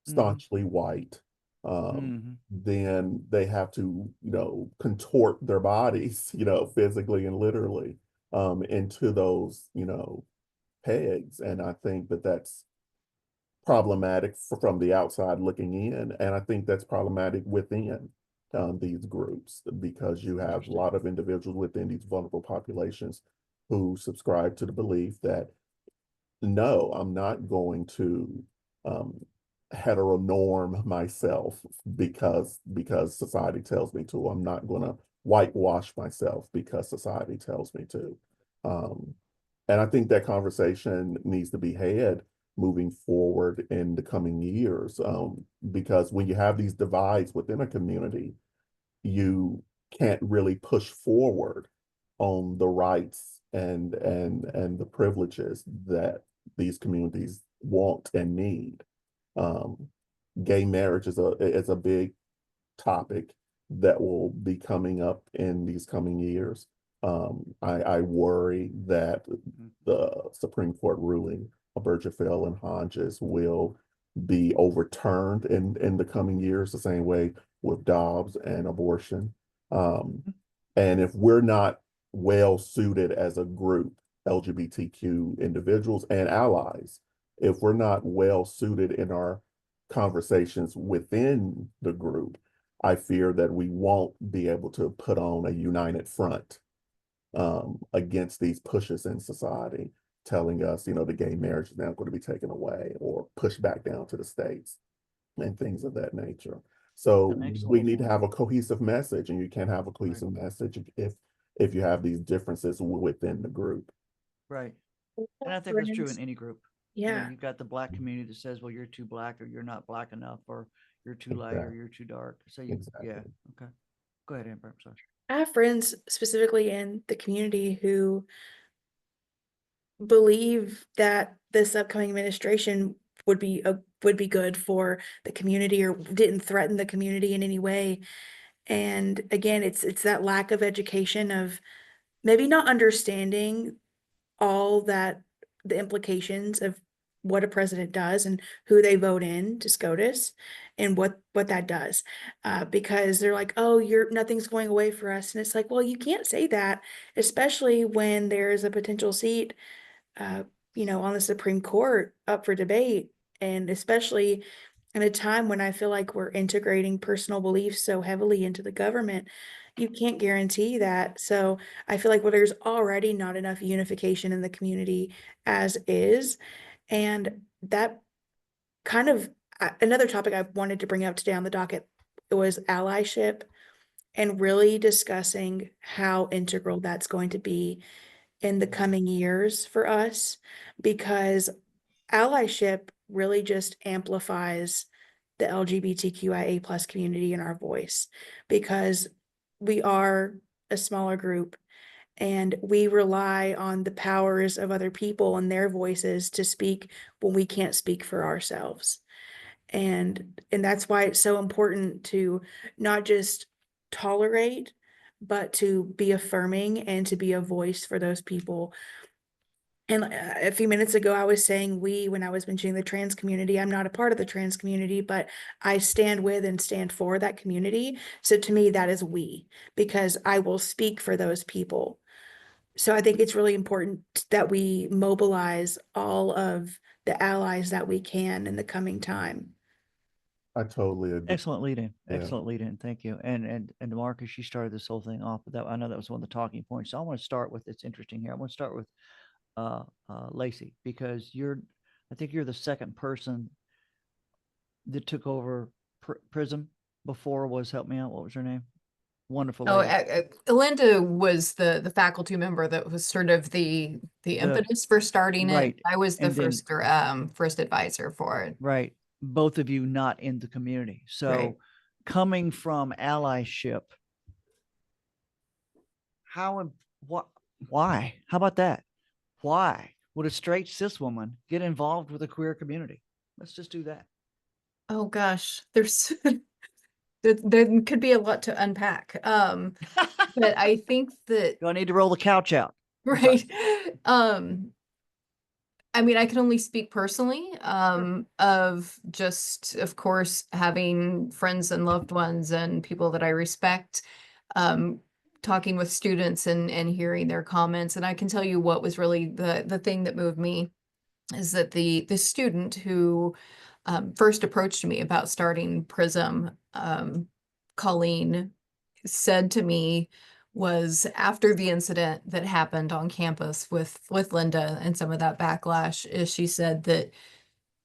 staunchly white, Mhm. then they have to, contort their bodies, physically and literally, into those, pegs. And I think that that's problematic from the outside looking in. And I think that's problematic within these groups because you have a lot of individuals within these vulnerable populations who subscribe to the belief that no, I'm not going to um, heteronorm myself because society tells me to. I'm not going to whitewash myself because society tells me to. Um, and I think that conversation needs to be had moving forward in the coming years, because when you have these divides within a community, you can't really push forward on the rights and the privileges that these communities want and need. Um, Gay marriage is a big topic that will be coming up in these coming years. I worry that the Supreme Court ruling of Burgeville and Hodges will be overturned in the coming years, the same way with Dobbs and abortion. And if we're not well suited as a group, LGBTQ individuals and allies, if we're not well suited in our conversations within the group, I fear that we won't be able to put on a united front against these pushes in society, telling us, the gay marriage is now going to be taken away or pushed back down to the states and things of that nature. So That makes a we lot of need to sense. have a cohesive message, and you can't have a cohesive message if you have these differences within the group. Right. And I think that's true in Friends. any group. Yeah. You've got the black community that says, well, you're too black or you're not black enough or you're too light or Exactly. you're too dark. So Exactly. yeah. Okay. Go ahead, Amber. I'm sorry. I have friends specifically in the community who believe that this upcoming administration would be good for the community or didn't threaten the community in any way. And again, it's that lack of education of maybe not understanding all that the implications of what a president does and who they vote in to SCOTUS and what that does. Because they're like, oh, nothing's going away for us. And it's like, well, you can't say that, especially when there's a potential seat uh, on the Supreme Court up for debate. And especially in a time when I feel like we're integrating personal beliefs so heavily into the government, you can't guarantee that. So I feel like there's already not enough unification in the community as is. And that kind of another topic I wanted to bring up today on the docket was allyship and really discussing how integral that's going to be in the coming years for us, because allyship really just amplifies the LGBTQIA plus community in our voice, because we are a smaller group and we rely on the powers of other people and their voices to speak when we can't speak for ourselves. And that's why it's so important to not just tolerate, but to be affirming and to be a voice for those people. And a few minutes ago, I was saying we, when I was mentioning the trans community, I'm not a part of the trans community, but I stand with and stand for that community. So to me, that is we, because I will speak for those people. So I think it's really important that we mobilize all of the allies that we can in the coming time. I totally agree. Excellent lead in. Yeah. Excellent lead in. Thank you. And DeMarcus, you started this whole thing off, but I know that was one of the talking points. So I want to start with, it's interesting here. I want to start with Lacey, because I think you're the second person that took over Prism. Before was, help me out, what was her name? Wonderful Oh, lady. Linda was the faculty member that was sort of the impetus for starting it. Right. I was the And then, first advisor for it. right, both of you not in the community. So Right. coming from allyship, what, why? How about that? Why would a straight cis woman get involved with a queer community? Let's just do that. Oh gosh, there's there could be a lot to unpack. But I think that Do I need to roll the couch out? right. I mean, I can only speak personally, of just, of course, having friends and loved ones and people that I respect, talking with students and hearing their comments. And I can tell you what was really the thing that moved me is that the student who first approached me about starting Prism, Colleen, said to me was after the incident that happened on campus with Linda and some of that backlash, is she said that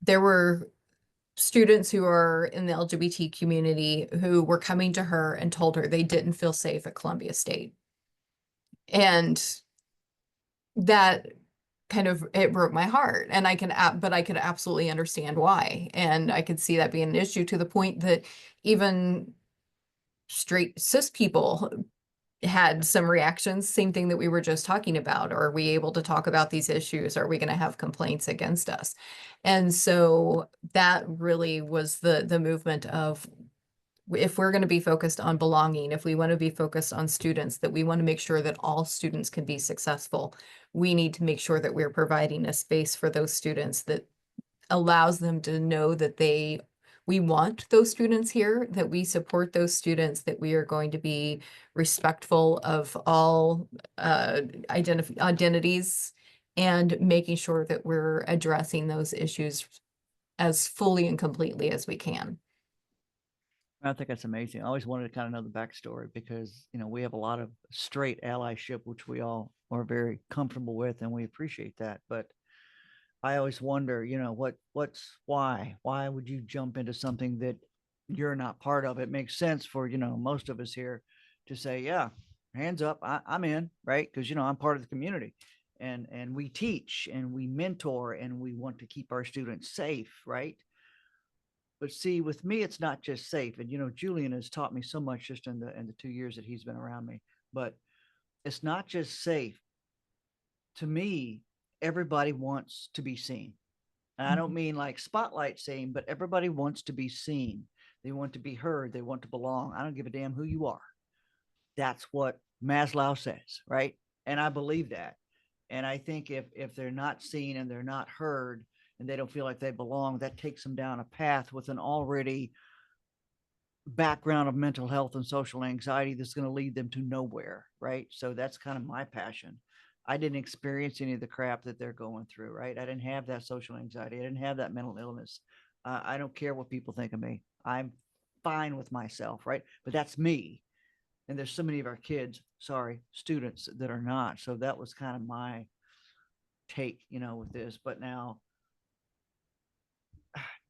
there were students who are in the LGBT community who were coming to her and told her they didn't feel safe at Columbia State. And that kind of, it broke my heart, and but I could absolutely understand why. And I could see that being an issue to the point that even straight cis people had some reactions, same thing that we were just talking about. Are we able to talk about these issues? Are we going to have complaints against us? And so that really was the movement of, if we're going to be focused on belonging, if we want to be focused on students, that we want to make sure that all students can be successful, we need to make sure that we're providing a space for those students that allows them to know that we want those students here, that we support those students, that we are going to be respectful of all identities, and making sure that we're addressing those issues as fully and completely as we can. I think that's amazing. I always wanted to kind of know the backstory because, we have a lot of straight allyship, which we all are very comfortable with, and we appreciate that. But I always wonder, why would you jump into something that you're not part of? It makes sense for, most of us here to say, yeah, hands up, I'm in, right? Because, I'm part of the community, and we teach and we mentor and we want to keep our students safe, right? But see, with me, it's not just safe. And, Julian has taught me so much just in the 2 years that he's been around me, but it's not just safe. To me, everybody wants to be seen. And I don't mean like spotlight seen, but everybody wants to be seen. They want to be heard. They want to belong. I don't give a damn who you are. That's what Maslow says, right? And I believe that. And I think if they're not seen and they're not heard and they don't feel like they belong, that takes them down a path with an already background of mental health and social anxiety that's going to lead them to nowhere, right? So that's kind of my passion. I didn't experience any of the crap that they're going through, right? I didn't have that social anxiety. I didn't have that mental illness. I don't care what people think of me. I'm fine with myself, right? But that's me. And there's so many of our students that are not. So that was kind of my take, with this. But now,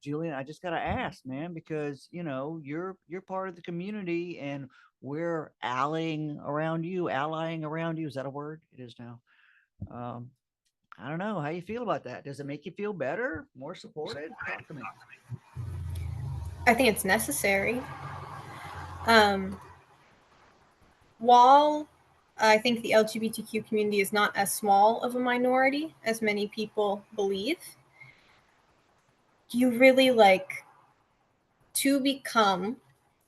Julian, I just got to ask, man, because, you're part of the community and we're allying around you. Is that a word? It is now. I don't know how you feel about that. Does it make you feel better, more supported? Talk to me. I think it's necessary. While I think the LGBTQ community is not as small of a minority as many people believe, you really to become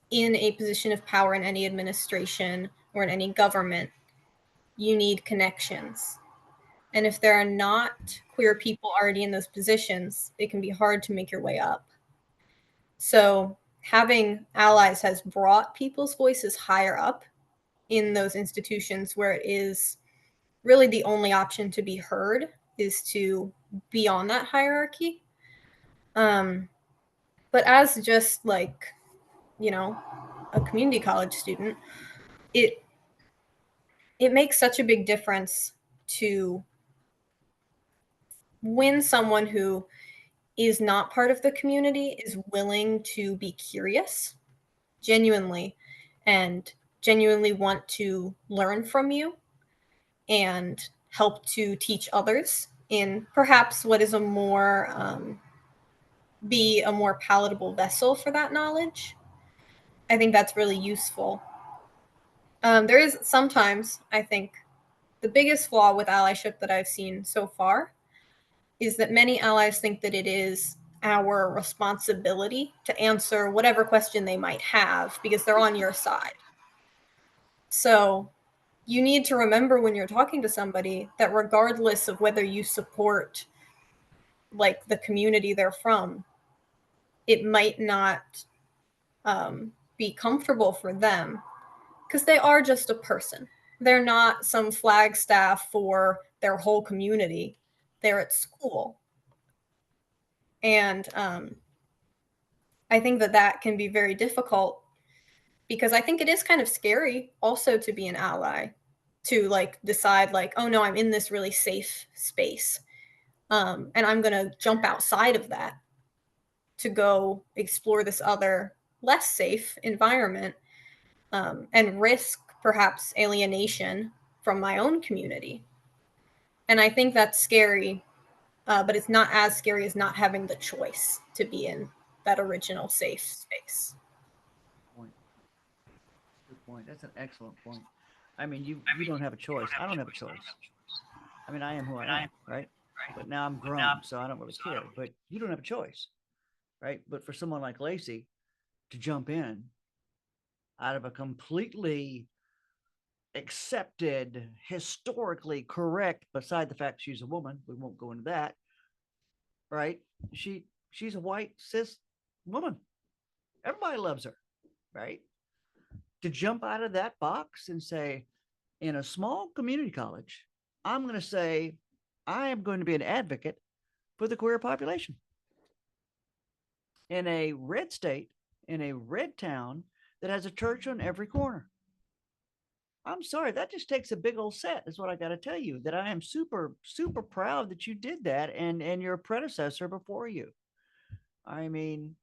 in a position of power in any administration or in any government, you need connections. And if there are not queer people already in those positions, it can be hard to make your way up. So having allies has brought people's voices higher up in those institutions where it is really the only option to be heard is to be on that hierarchy. But as just a community college student, it makes such a big difference to when someone who is not part of the community is willing to be curious genuinely and genuinely want to learn from you and help to teach others in perhaps what is a more be a more palatable vessel for that knowledge. I think that's really useful. There is sometimes, I think, the biggest flaw with allyship that I've seen so far is that many allies think that it is our responsibility to answer whatever question they might have because they're on your side. So you need to remember when you're talking to somebody that regardless of whether you support like the community they're from, it might not be comfortable for them because they are just a person. They're not some flag staff for their whole community. They're at school. And I think that that can be very difficult because I think it is kind of scary also to be an ally, to like decide like, oh no, I'm in this really safe space. And I'm going to jump outside of that to go explore this other less safe environment and risk perhaps alienation from my own community. And I think that's scary, but it's not as scary as not having the choice to be in that original safe space. Point. Good point. That's an excellent point. I mean, you don't have a choice. I don't have a choice. I mean, I am who I am, right? But now I'm grown, so I don't really care. But you don't have a choice, right? But for someone like Lacey to jump in out of a completely accepted, historically correct, beside the fact she's a woman, we won't go into that, right? She's a white cis woman. Everybody loves her, right? To jump out of that box and say, in a small community college, I'm going to say, I am going to be an advocate for the queer population. In a red state, in a red town that has a church on every corner. I'm sorry, that just takes a big old set, is what I got to tell you, that I am super, super proud that you did that and your predecessor before you. I mean,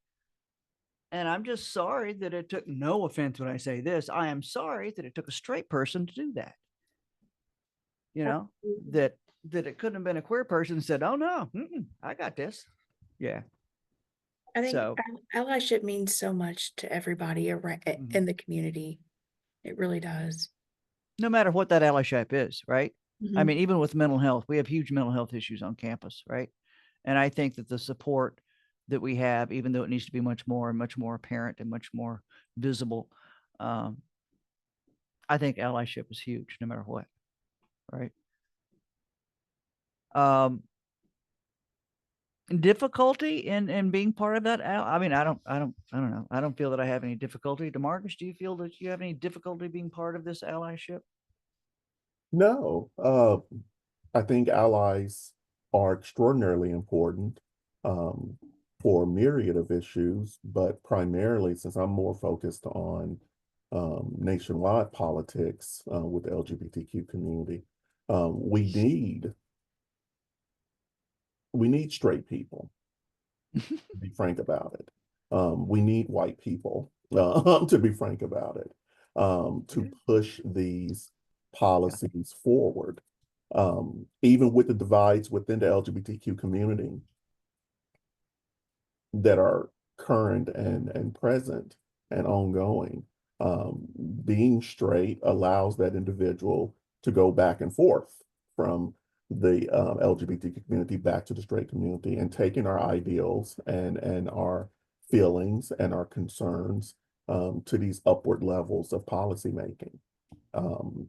and I'm just sorry that it took, no offense when I say this, I am sorry that it took a straight person to do that. You know, that it couldn't have been a queer person said, oh no, I got this. Yeah. I think So allyship means so much to everybody around in the community. It really does. no matter what that allyship is, right? I Mhm. mean, even with mental health, we have huge mental health issues on campus, right? And I think that the support that we have, even though it needs to be much more and much more apparent and much more visible, I think allyship is huge no matter what, right? Difficulty in being part of that. I mean, I don't know. I don't feel that I have any difficulty. DeMarcus, do you feel that you have any difficulty being part of this allyship? No, I think allies are extraordinarily important for a myriad of issues, but primarily since I'm more focused on nationwide politics with the LGBTQ community, we need straight people, to be frank about it. We need white people, to be frank about it, to push these policies forward. Even with the divides within the LGBTQ community that are current and present and ongoing, being straight allows that individual to go back and forth from the LGBTQ community back to the straight community and taking our ideals and our feelings and our concerns to these upward levels of policymaking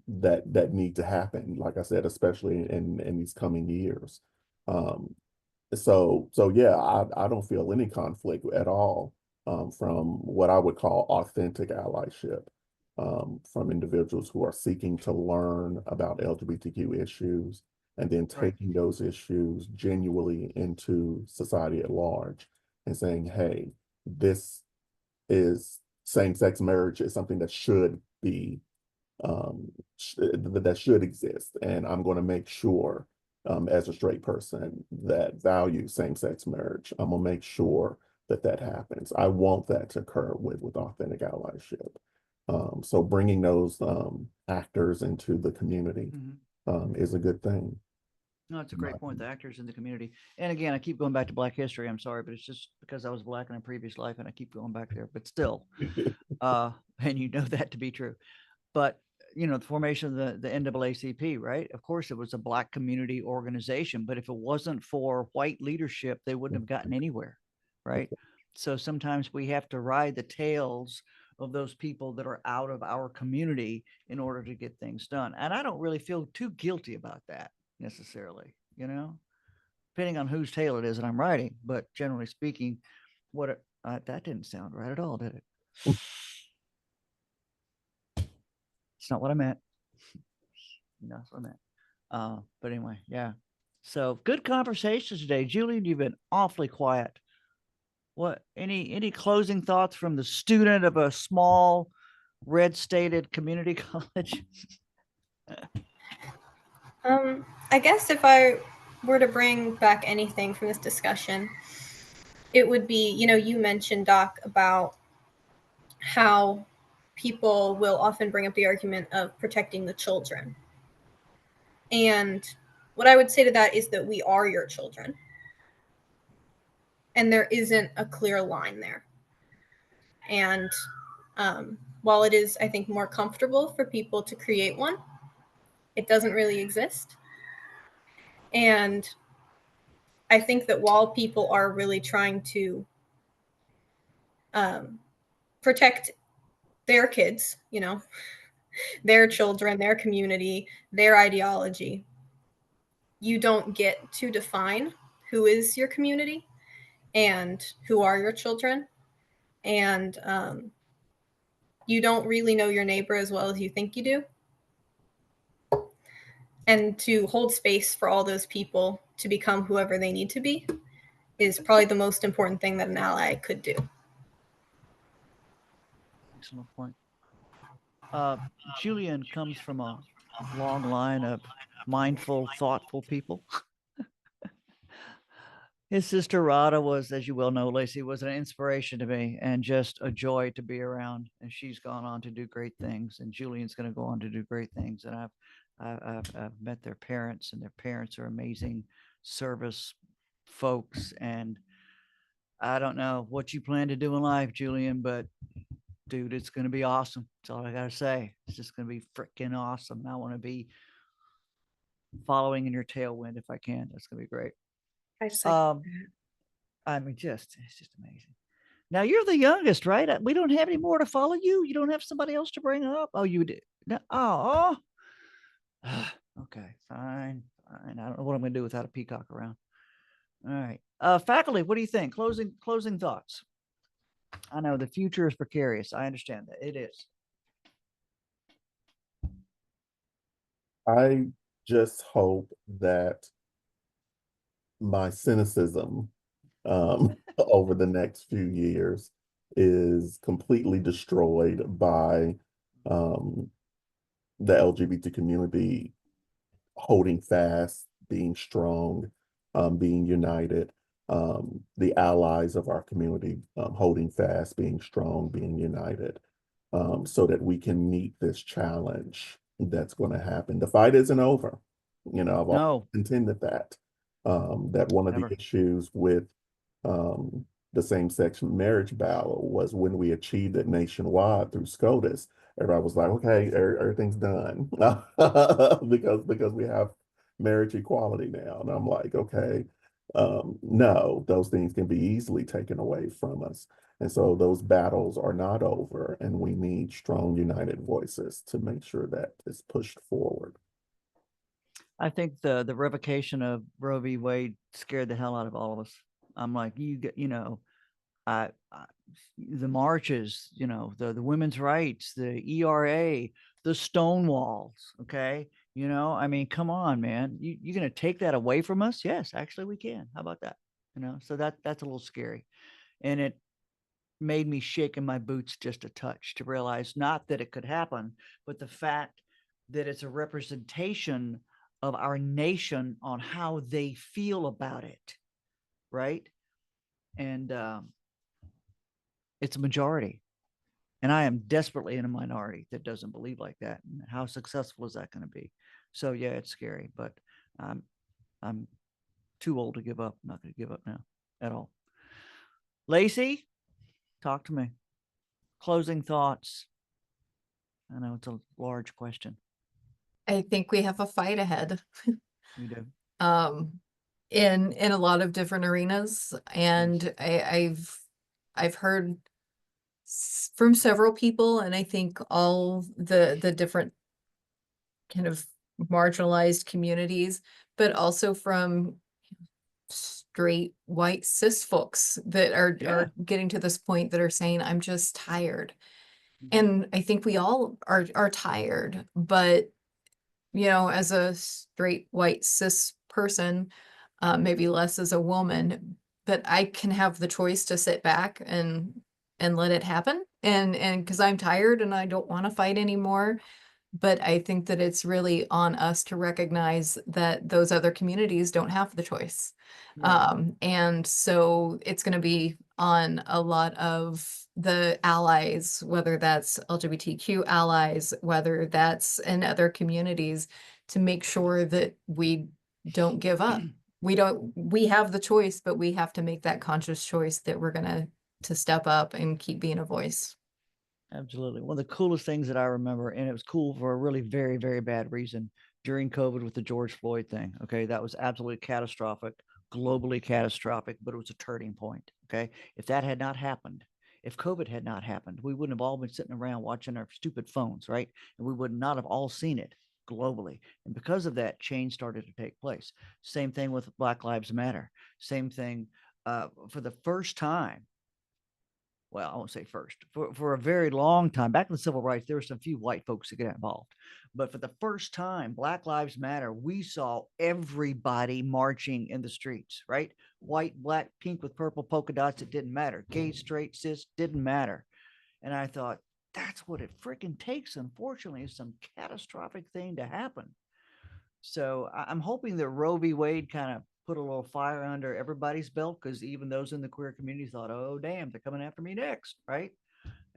that need to happen, like I said, especially in these coming years. So yeah, I don't feel any conflict at all from what I would call authentic allyship from individuals who are seeking to learn about LGBTQ issues and then Right. taking those issues genuinely into society at large and saying, hey, this is same-sex marriage is something that should be that should exist, and I'm going to make sure as a straight person that values same-sex marriage, I'm gonna make sure that that happens. I want that to occur with authentic allyship. So bringing those actors into the community is a good thing. No, it's a great point. The actors in the community. And again, I keep going back to Black history. I'm sorry, but it's just because I was Black in a previous life and I keep going back there, but still, and you know that to be true. But, you know, the formation of the NAACP, right? Of course, it was a Black community organization, but if it wasn't for white leadership, they wouldn't have gotten anywhere, right? So sometimes we have to ride the tails of those people that are out of our community in order to get things done. And I don't really feel too guilty about that necessarily, you know, depending on whose tail it is that I'm riding. But generally speaking, that didn't sound right at all, did it? It's not what I meant. No, that's what I meant. But anyway, yeah. So good conversations today. Julian, you've been awfully quiet. What, any closing thoughts from the student of a small red stated community college? I guess if I were to bring back anything from this discussion, it would be, you know, you mentioned, Doc, about how people will often bring up the argument of protecting the children. And what I would say to that is that we are your children. And there isn't a clear line there. And while it is, I think, more comfortable for people to create one, it doesn't really exist. And I think that while people are really trying to protect their kids, you know, their children, their community, their ideology, you don't get to define who is your community and who are your children. And you don't really know your neighbor as well as you think you do. And to hold space for all those people to become whoever they need to be is probably the most important thing that an ally could do. Excellent point. Julian comes from a long line of mindful, thoughtful people. His sister Rada was, as you well know, Lacey, was an inspiration to me and just a joy to be around. And she's gone on to do great things. And Julian's going to go on to do great things. And I've met their parents, and their parents are amazing service folks. And I don't know what you plan to do in life, Julian, but dude, it's going to be awesome. That's all I got to say. It's just going to be freaking awesome. I want to be following in your tailwind if I can. That's going to be great. I second I mean, it's just amazing. Now you're the youngest, right? We don't have any more to follow you. You don't have somebody else to bring up. Oh, you did. No, oh. Okay, fine. I don't know what I'm going to do without a Peacock around. All right. Faculty, what do you think? Closing thoughts. I know the future is precarious. I understand that it is. I just hope that my cynicism over the next few years is completely destroyed by the LGBT community holding fast, being strong, being united, the allies of our community holding fast, being strong, being united, so that we can meet this challenge that's going to happen. The fight isn't over. You know, I've always contended that one of the issues with the same-sex marriage battle was when we achieved it nationwide through SCOTUS. Everybody was like, okay, everything's done because we have marriage equality now. And I'm like, okay, no, those things can be easily taken away from us. And so those battles are not over, and we need strong, united voices to make sure that it's pushed forward. I think the revocation of Roe v. Wade scared the hell out of all of us. I'm like, the marches, you know, the women's rights, the ERA, the Stonewalls. Okay. You know, I mean, come on, man. You're going to take that away from us? Yes, actually we can. How about that? You know, so that's a little scary. And it made me shake in my boots just a touch to realize not that it could happen, but the fact that it's a representation of our nation on how they feel about it. Right. And it's a majority. And I am desperately in a minority that doesn't believe like that. And how successful is that going to be? So yeah, it's scary, but I'm too old to give up. I'm not going to give up now at all. Lacey, talk to me. Closing thoughts. I know it's a large question. I think we have a fight ahead. We do. In a lot of different arenas, and I've heard from several people, and I think all the different kind of marginalized communities, but also from straight white cis folks that are getting to this point that are saying, I'm just tired. And I think we all are tired, but as a straight white cis person, maybe less as a woman, but I can have the choice to sit back and let it happen. And because I'm tired and I don't want to fight anymore. But I think that it's really on us to recognize that those other communities don't have the choice. Right. And so it's going to be on a lot of the allies, whether that's LGBTQ allies, whether that's in other communities, to make sure that we don't give up. We have the choice, but we have to make that conscious choice that we're going to step up and keep being a voice. Absolutely. One of the coolest things that I remember, and it was cool for a really very, very bad reason during COVID with the George Floyd thing. Okay. That was absolutely catastrophic, globally catastrophic, but it was a turning point. Okay. If that had not happened, if COVID had not happened, we wouldn't have all been sitting around watching our stupid phones, right? And we would not have all seen it globally. And because of that, change started to take place. Same thing with Black Lives Matter. Same thing for the first time. Well, I won't say first, for a very long time, back in the civil rights, there were some few white folks that got involved. But for the first time, Black Lives Matter, we saw everybody marching in the streets, right? White, black, pink with purple polka dots, it didn't matter. Gay, straight, cis, didn't matter. And I thought, that's what it freaking takes, unfortunately, is some catastrophic thing to happen. So I'm hoping that Roe v. Wade kind of put a little fire under everybody's belt, because even those in the queer community thought, oh, damn, they're coming after me next, right?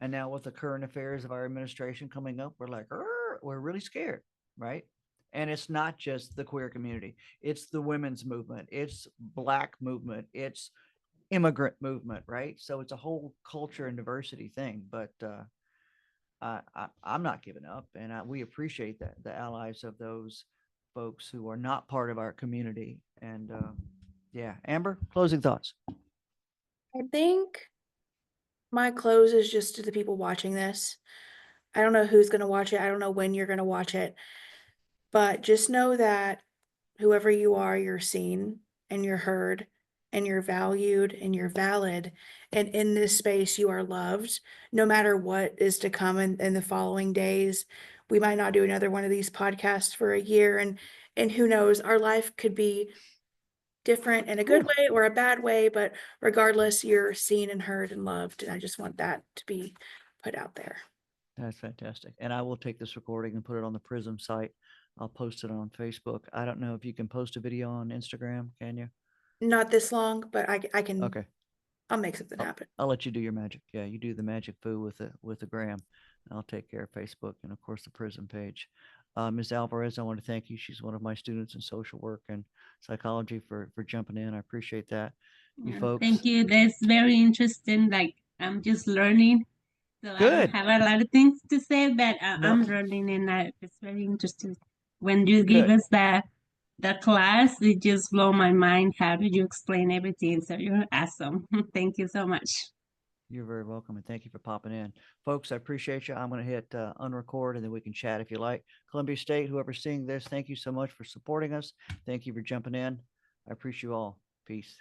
And now with the current affairs of our administration coming up, we're like, we're really scared, right? And it's not just the queer community. It's the women's movement. It's Black movement. It's immigrant movement, right? So it's a whole culture and diversity thing. But I'm not giving up. And we appreciate that, the allies of those folks who are not part of our community. And yeah, Amber, closing thoughts. I think my close is just to the people watching this. I don't know who's going to watch it. I don't know when you're going to watch it. But just know that whoever you are, you're seen and you're heard and you're valued and you're valid. And in this space, you are loved no matter what is to come in the following days. We might not do another one of these podcasts for a year. And who knows, our life could be different in a good way or a bad way, but regardless, you're seen and heard and loved. And I just want that to be put out there. That's fantastic. And I will take this recording and put it on the Prism site. I'll post it on Facebook. I don't know if you can post a video on Instagram, can you? Not this long, but I can. Okay. I'll make something happen. I'll let you do your magic. Yeah, you do the magic foo with the gram. I'll take care of Facebook and of course the Prism page. Ms. Alvarez, I want to thank you. She's one of my students in social work and psychology for jumping in. I appreciate that. You folks. Thank you. That's very interesting. Like I'm just learning. So Good. I don't have a lot of things to say, but No. I'm learning and it's very interesting. When you give us the class, it just blew my mind. How did you explain everything? So you're awesome. Thank you so much. You're very welcome, and thank you for popping in. Folks, I appreciate you. I'm going to hit unrecord, and then we can chat if you like. Columbia State, whoever's seeing this, thank you so much for supporting us. Thank you for jumping in. I appreciate you all. Peace.